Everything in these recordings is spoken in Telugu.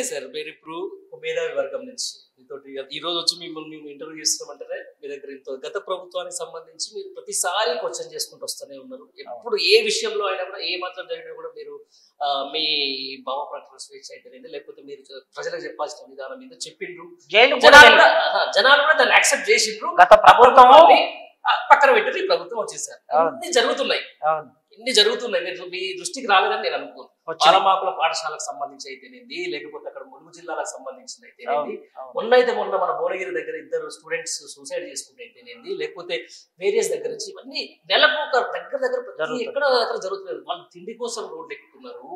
సార్ మీరు ఇప్పుడు మేధావి వర్గం నుంచి మీతోటి ఈ రోజు వచ్చి మిమ్మల్ని మేము ఇంటర్వ్యూ చేస్తున్నామంటే మీ దగ్గర ఇంత గత ప్రభుత్వానికి సంబంధించి మీరు ప్రతిసారి క్వశ్చన్ చేసుకుంటూ వస్తూనే ఉన్నారు. ఎప్పుడు ఏ విషయంలో అయినా కూడా ఏ మాత్రం జరిగినా కూడా మీరు మీ భావ ప్రకటన స్వేచ్ఛ అయితేనేది లేకపోతే మీరు ప్రజలకు చెప్పాల్సిన విధానం మీద చెప్పిండ్రు. జనాలు కూడా దాన్ని యాక్సెప్ట్ చేసిండ్రు. గత ప్రభుత్వం పక్కన పెట్టి ఈ ప్రభుత్వం వచ్చేసారు. ఇన్ని జరుగుతున్నాయి మీ దృష్టికి రాలేదని నేను అనుకోను. పాలమాకుల పాఠశాలకు సంబంధించి అయితేనేది లేకపోతే అక్కడ ములుగు జిల్లాలకు సంబంధించిన అయితేనేది మొన్న మన భువనగిరి దగ్గర 2 స్టూడెంట్స్ సూసైడ్ చేసుకుంటే అయితేనేది లేకపోతే వేరియస్ దగ్గర నుంచి ఇవన్నీ నెలకు ఒక దగ్గర ఎక్కడ దగ్గర జరుగుతుంది. వాళ్ళు తిండి కోసం రోడ్లు ఎక్కుతున్నారు.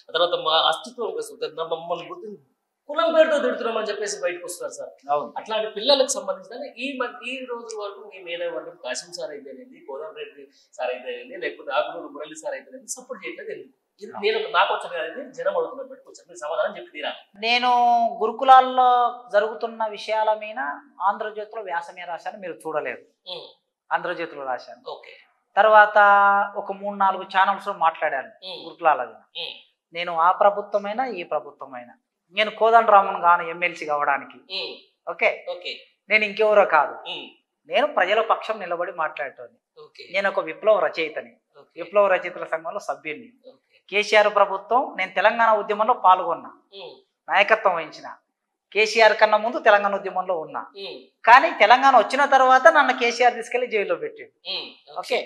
ఆ తర్వాత మా అస్తిత్వం కోసం మమ్మల్ని గుర్తు కులం పేరుతో తిడుతున్నామని చెప్పేసి బయటకు వస్తున్నారు సార్. అట్లాంటి పిల్లలకు సంబంధించిన ఈ రోజు వరకు మీ మేధావి వర్గం కాసిం సార్ అయితేనేది, కోదండ రెడ్డి సార్ అయితేనేది లేకపోతే ఆకునూరు మురళి సార్ అయితేనేది సపోర్ట్ చేయట్లేదు. ఎందుకు నేను నాకు వచ్చాను కదండి, జనం అడుగుతున్నారు పెట్టుకోవచ్చు, మీరు సమాధానం చెప్పి తీరా. నేను గురుకులాల్లో జరుగుతున్న విషయాల మీద ఆంధ్రజ్యోతిలో వ్యాసమే రాశాను, మీరు చూడలేదు. ఆంధ్రజ్యోతిలో రాశాను. ఓకే. తర్వాత ఒక 3-4 ఛానల్స్ మాట్లాడాను గురుకులాల మీద. నేను ఆ ప్రభుత్వమైనా ఈ ప్రభుత్వమైనా నేను కోదండరామన్ గాను ఎమ్మెల్సీ కావడానికి ఓకే నేను ఇంకెవరో కాదు, నేను ప్రజల పక్షం నిలబడి మాట్లాడేటోని. నేను ఒక విప్లవ రచయితని, విప్లవ రచయితల సంఘంలో సభ్యుడిని. కేసీఆర్ ప్రభుత్వం నేను తెలంగాణ ఉద్యమంలో పాల్గొన్నా, నాయకత్వం వహించిన. కేసీఆర్ కన్నా ముందు తెలంగాణ ఉద్యమంలో ఉన్నా. కానీ తెలంగాణ వచ్చిన తర్వాత నన్ను కేసీఆర్ తీసుకెళ్లి జైల్లో పెట్టాడు. ఓకే.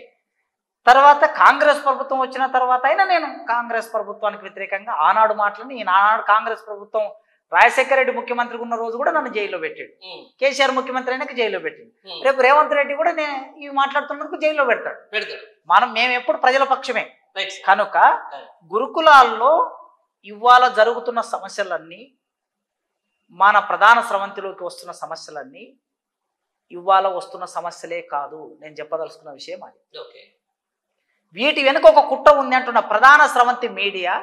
తర్వాత కాంగ్రెస్ ప్రభుత్వం వచ్చిన తర్వాత అయినా నేను కాంగ్రెస్ ప్రభుత్వానికి వ్యతిరేకంగా ఆనాడు మాటలని ఆనాడు కాంగ్రెస్ ప్రభుత్వం రాజశేఖర రెడ్డి ముఖ్యమంత్రిగా ఉన్న రోజు కూడా నన్ను జైల్లో పెట్టాడు. కేసీఆర్ ముఖ్యమంత్రి అయినాక జైల్లో పెట్టాడు. రేపు రేవంత్ రెడ్డి కూడా నేను ఇవి మాట్లాడుతున్నందుకు జైల్లో పెడతాడు. మేము ఎప్పుడు ప్రజల పక్షమే. కనుక గురుకులాల్లో ఇవాళ జరుగుతున్న సమస్యలన్నీ, మన ప్రధాన స్రవంతిలోకి వస్తున్న సమస్యలన్నీ ఇవాళ వస్తున్న సమస్యలే కాదు. నేను చెప్పదలుచుకున్న విషయం అది. వీటి వెనుక ఒక కుట్ర ఉంది అంటున్న ప్రధాన స్రవంతి మీడియా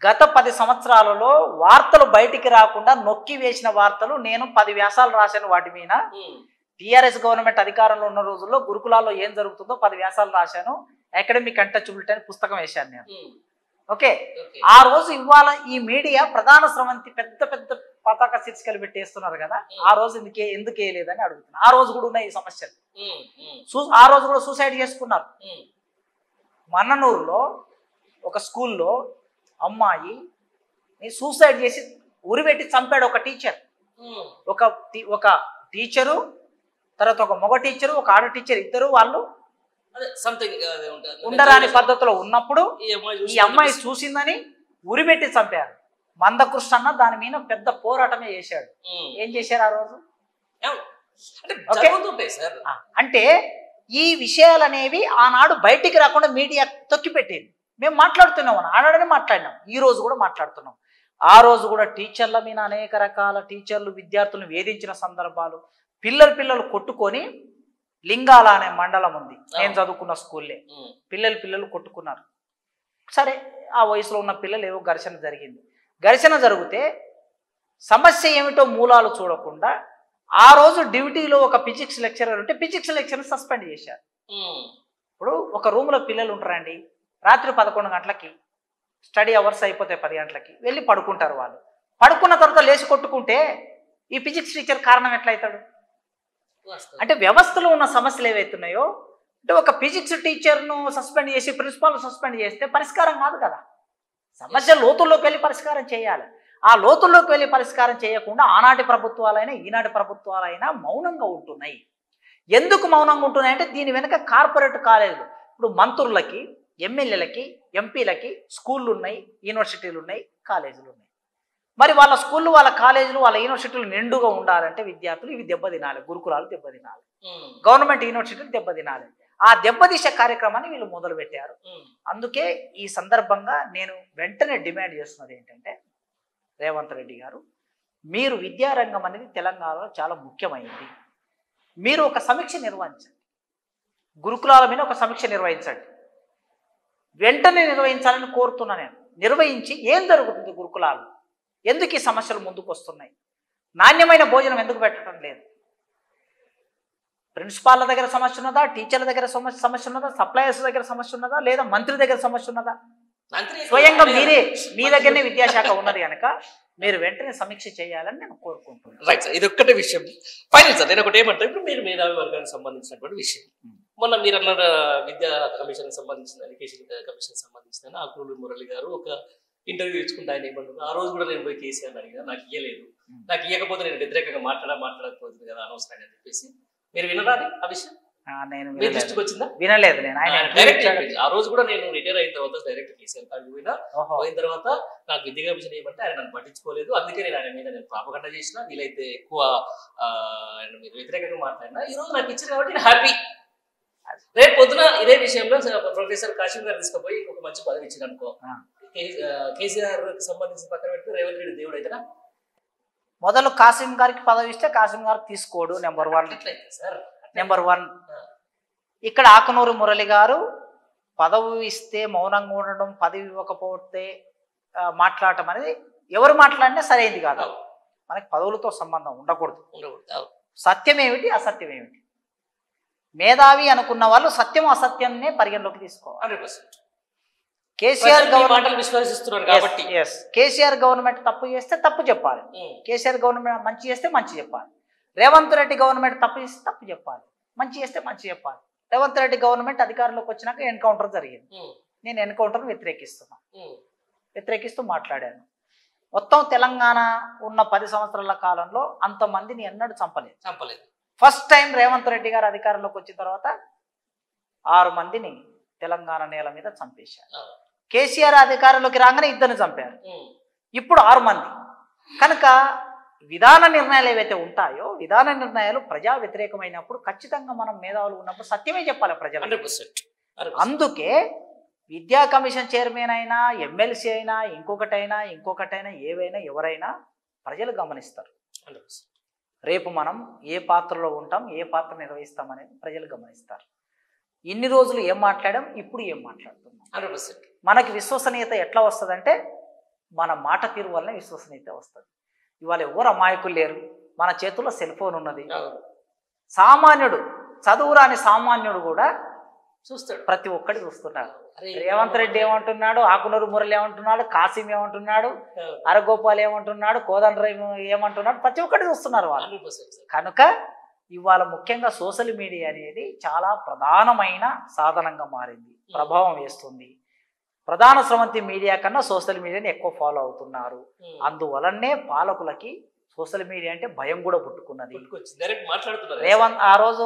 గత 10 సంవత్సరాలలో వార్తలు బయటికి రాకుండా నొక్కి వేసిన వార్తలు నేను 10 వ్యాసాలు రాశాను. వాటి మీద టీఆర్ఎస్ గవర్నమెంట్ అధికారంలో ఉన్న రోజుల్లో గురుకులాల్లో ఏం జరుగుతుందో 10 వ్యాసాలు రాశాను. అకాడమిక్ అన్టచబిలిటీ అని పుస్తకం వేశాను నేను. ఓకే. ఆ రోజు ఇవాళ ఈ మీడియా ప్రధాన స్రవంతి పెద్ద పెద్ద పతాక శీర్షికలు పెట్టేస్తున్నారు కదా, ఆ రోజు ఎందుకు వేయలేదని అడుగుతున్నా. ఆ రోజు కూడా ఉన్నాయి ఈ సమస్యలు. ఆ రోజు కూడా సూసైడ్ చేసుకున్నారు. మన్ననూరులో ఒక స్కూల్లో అమ్మాయి సూసైడ్ చేసి ఉరిపెట్టి చంపాడు ఒక టీచర్. ఒక టీచరు, తర్వాత ఒక మగ టీచరు, ఒక ఆడ టీచర్, ఇద్దరు వాళ్ళు ఉండరాని పద్ధతిలో ఉన్నప్పుడు ఈ అమ్మాయి చూసిందని ఉరిపెట్టి చంపారు. మందకృష్ణ దాని మీద పెద్ద పోరాటమే చేశాడు. ఏం చేశారు ఆ రోజు? అంటే ఈ విషయాలు అనేవి ఆనాడు బయటికి రాకుండా మీడియా తొక్కిపెట్టింది. మేము మాట్లాడుతున్నాం, ఆనాడనే మాట్లాడినాం, ఈ రోజు కూడా మాట్లాడుతున్నాం. ఆ రోజు కూడా టీచర్ల మీద అనేక రకాల టీచర్లు విద్యార్థులను వేధించిన సందర్భాలు, పిల్లలు కొట్టుకొని లింగాల అనే మండలం ఉంది నేను చదువుకున్న స్కూల్లే, పిల్లలు కొట్టుకున్నారు. సరే, ఆ వయసులో ఉన్న పిల్లలు ఏవో ఘర్షణ జరిగింది. ఘర్షణ జరిగితే సమస్య ఏమిటో మూలాలు చూడకుండా ఆ రోజు డ్యూటీలో ఒక ఫిజిక్స్ లెక్చరర్ ఉంటే ఫిజిక్స్ లెక్చరర్ సస్పెండ్ చేశారు. ఇప్పుడు ఒక రూమ్లో పిల్లలు ఉంటారండి, రాత్రి 11 గంటలకి స్టడీ అవర్స్ అయిపోతాయి, 10 గంటలకి వెళ్ళి పడుకుంటారు. వాళ్ళు పడుకున్న తర్వాత లేచి కొట్టుకుంటే ఈ ఫిజిక్స్ టీచర్ కారణం ఎట్లయితాడు? అంటే వ్యవస్థలో ఉన్న సమస్యలు ఏవైతున్నాయో, అంటే ఒక ఫిజిక్స్ టీచర్ను సస్పెండ్ చేసి ప్రిన్సిపాల్ సస్పెండ్ చేస్తే పరిష్కారం కాదు కదా. సమస్య లోతుల్లోకి వెళ్ళి పరిష్కారం చేయాలి. ఆ లోతుల్లోకి వెళ్ళి పరిష్కారం చేయకుండా ఆనాటి ప్రభుత్వాలైనా ఈనాటి ప్రభుత్వాలైనా మౌనంగా ఉంటున్నాయి. ఎందుకు మౌనంగా ఉంటున్నాయి అంటే దీని వెనుక కార్పొరేట్ కాలేజీలు, ఇప్పుడు మంత్రులకి, ఎమ్మెల్యేలకి, ఎంపీలకి స్కూళ్ళు ఉన్నాయి, యూనివర్సిటీలు ఉన్నాయి, కాలేజీలు ఉన్నాయి. మరి వాళ్ళ స్కూళ్ళు, వాళ్ళ కాలేజీలు, వాళ్ళ యూనివర్సిటీలు నిండుగా ఉండాలంటే విద్యార్థులు ఇవి దెబ్బతినాలి, గురుకులాలు దెబ్బతినాలి, గవర్నమెంట్ యూనివర్సిటీలు దెబ్బతినాలి. ఆ దెబ్బతీసే కార్యక్రమాన్ని వీళ్ళు మొదలు పెట్టారు. అందుకే ఈ సందర్భంగా నేను వెంటనే డిమాండ్ చేస్తున్నది ఏంటంటే, రేవంత్ రెడ్డి గారు, మీరు విద్యారంగం అనేది తెలంగాణలో చాలా ముఖ్యమైనది. మీరు ఒక సమీక్ష నిర్వహించండి, గురుకులాల మీద ఒక సమీక్ష నిర్వహించండి, వెంటనే నిర్వహించాలని కోరుతున్నా నేను. నిర్వహించి ఏం జరుగుతుంది గురుకులాలు, ఎందుకు ఈ సమస్యలు ముందుకు వస్తున్నాయి, నాణ్యమైన భోజనం ఎందుకు పెట్టడం లేదు, ప్రిన్సిపాల్ల దగ్గర సమస్య ఉన్నదా, టీచర్ల దగ్గర సమస్య ఉన్నదా, సప్లయర్స్ దగ్గర సమస్య ఉన్నదా, లేదా మంత్రి దగ్గర సమస్య ఉన్నదా? స్వయంగా మీరే మీ దగ్గరనే విద్యాశాఖ ఉన్నది కనుక మీరు వెంటనే సమీక్ష చేయాలని నేను కోరుకుంటున్నాను. రైట్ సార్, ఇది ఒక్కటే విషయం. ఫైనల్ సార్, నేను ఒకటి ఏమంటే, ఇప్పుడు మీరు మేధావి వర్గానికి సంబంధించినటువంటి విషయం, మొన్న మీరు అన్న విద్యా కమిషన్ సంబంధించిన ఎడ్యుకేషన్ కమిషన్ సంబంధించిన ఆకునూరి మురళి గారు ఒక ఇంటర్వ్యూ ఇచ్చుకుంటే ఆయన ఏమంటున్నారు, ఆ రోజు కూడా నేను పోయి కేసీఆర్ అడిగినా నాకు ఇయ్యలేదు, నాకు ఇవ్వకపోతే నేను వ్యతిరేకంగా మాట్లాడకపోతుంది కదా అనవసరంగా అని చెప్పేసి, మీరు వినరా ఆ విషయం? నేను మీ దృష్టికి వచ్చిందా? వినలేదు. నేను డైరెక్ట్ ఆ రోజు కూడా నేను రిటైర్ అయిన తర్వాత డైరెక్ట్ కేసీఆర్ కాడికి పోయిన తర్వాత నాకు విద్యా కమిషన్ ఏమంటే ఆయన నన్ను పట్టించుకోలేదు, అందుకే నేను ఆయన మీద నేను ప్రాపగండ చేసిన, వీలైతే ఎక్కువ మీరు వ్యతిరేకంగా మాట్లాడినా ఈ రోజు నాకు ఇచ్చారు కాబట్టి నేను హ్యాపీ. రేపు పొద్దున ఇదే విషయంలో ప్రొఫెసర్ కాశీం గారు తీసుకుపోయి ఇంకొక మంచి పదవి ఇచ్చింది అనుకో, కేసీఆర్ సంబంధించిన పక్కన పెట్టి రేవంత్ రెడ్డి దేవుడు అయితేనా? మొదలు కాసిం గారికి పదవి ఇస్తే కాసిం గారికి తీసుకోడు. Number 1 sir. నెంబర్ 1 ఇక్కడ ఆకునూరి మురళి గారు పదవి ఇస్తే మౌనంగా ఉండడం, పదవి ఇవ్వకపోతే మాట్లాడటం అనేది ఎవరు మాట్లాడినా సరైనది కాదు. మనకి పదవులతో సంబంధం ఉండకూడదు. సత్యం ఏమిటి, అసత్యం ఏమిటి, మేధావి అనుకున్న వాళ్ళు సత్యం అసత్యాన్నే పరిగణలోకి తీసుకోవాలి. 100%. కేసీఆర్ మాటలు విశ్వసిస్తున్నారు కాబట్టి కేసీఆర్ గవర్నమెంట్ తప్పు చేస్తే తప్పు చెప్పాలి, కేసీఆర్ గవర్నమెంట్ మంచి చేస్తే మంచి చెప్పాలి. రేవంత్ రెడ్డి గవర్నమెంట్ తప్పు చేస్తే తప్పు చెప్పాలి, మంచి చేస్తే మంచి చెప్పాలి. రేవంత్ రెడ్డి గవర్నమెంట్ అధికారంలోకి వచ్చినాక ఎన్కౌంటర్ జరిగింది, నేను ఎన్కౌంటర్ను వ్యతిరేకిస్తూ మాట్లాడాను. మొత్తం తెలంగాణ ఉన్న 10 సంవత్సరాల కాలంలో అంతమందిని ఎన్నడూ చంపలేదు. ఫస్ట్ టైం రేవంత్ రెడ్డి గారు అధికారంలోకి వచ్చిన తర్వాత 6 మందిని తెలంగాణ నేల మీద చంపేశారు. కేసీఆర్ అధికారంలోకి రాగానే 2 చంపారు, ఇప్పుడు 6 మంది. కనుక విధాన నిర్ణయాలు ఏవైతే ఉంటాయో, విధాన నిర్ణయాలు ప్రజా వ్యతిరేకమైనప్పుడు ఖచ్చితంగా మనం మేధావులు ఉన్నప్పుడు సత్యమే చెప్పాలి ప్రజలు. 100%. అందుకే విద్యా కమిషన్ చైర్మన్ అయినా, ఎమ్మెల్సీ అయినా, ఇంకొకటైనా ఏవైనా ఎవరైనా ప్రజలు గమనిస్తారు. 100%. రేపు మనం ఏ పాత్రలో ఉంటాం, ఏ పాత్ర నిర్వహిస్తాం అనేది ప్రజలు గమనిస్తారు. ఇన్ని రోజులు ఏం మాట్లాడాం, ఇప్పుడు ఏం మాట్లాడుతున్నాం. 100%. మనకి విశ్వసనీయత ఎట్లా వస్తుందంటే మన మాట తీరు వల్లనే విశ్వసనీయత వస్తుంది. ఇవాళ ఎవరు అమాయకులు లేరు, మన చేతుల్లో సెల్ ఫోన్ ఉన్నది. సామాన్యుడు, చదువురాని సామాన్యుడు కూడా చూస్తాడు, ప్రతి ఒక్కటి చూస్తున్నాడు. రేవంత్ రెడ్డి ఏమంటున్నాడు, ఆకునూరు మురళి ఏమంటున్నాడు, కాసిం ఏమంటున్నాడు, అరగోపాల్ ఏమంటున్నాడు, కోదండరామ్ ఏమంటున్నాడు, ప్రతి ఒక్కటి చూస్తున్నారు వాళ్ళు. కనుక ఇవాళ ముఖ్యంగా సోషల్ మీడియా అనేది చాలా ప్రధానమైన సాధనంగా మారింది, ప్రభావం వేస్తుంది. ప్రధాన స్రవంతి మీడియా కన్నా సోషల్ మీడియాని ఎక్కువ ఫాలో అవుతున్నారు. అందువలనే పాలకులకి సోషల్ మీడియా అంటే భయం కూడా పుట్టుకున్నది. రేవంత్ ఆ రోజు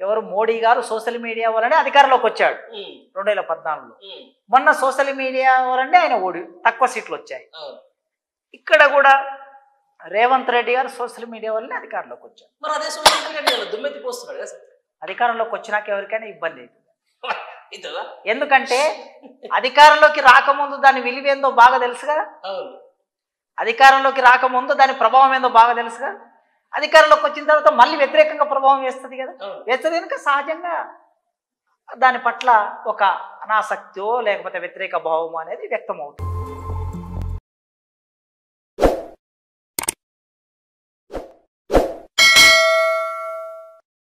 ఎవరు మోడీ గారు సోషల్ మీడియా వల్లనే అధికారంలోకి వచ్చాడు 2014లో. మొన్న సోషల్ మీడియా వల్లనే ఆయన తక్కువ సీట్లు వచ్చాయి. ఇక్కడ కూడా రేవంత్ రెడ్డి గారు సోషల్ మీడియా వల్లనే అధికారంలోకి వచ్చారు. అధికారంలోకి వచ్చినాక ఎవరికైనా ఇబ్బంది అవుతుంది. ఎందుకంటే అధికారంలోకి రాకముందు దాని విలువేందో బాగా తెలుసు కదా, అధికారంలోకి రాకముందు దాని ప్రభావం ఏందో బాగా తెలుసు కదా, అధికారంలోకి వచ్చిన తర్వాత మళ్ళీ వ్యతిరేకంగా ప్రభావం వేస్తుంది కదా, వేస్తుంది కనుక సహజంగా దాని పట్ల ఒక అనాసక్తో లేకపోతే వ్యతిరేక భావం అనేది వ్యక్తం అవుతుంది.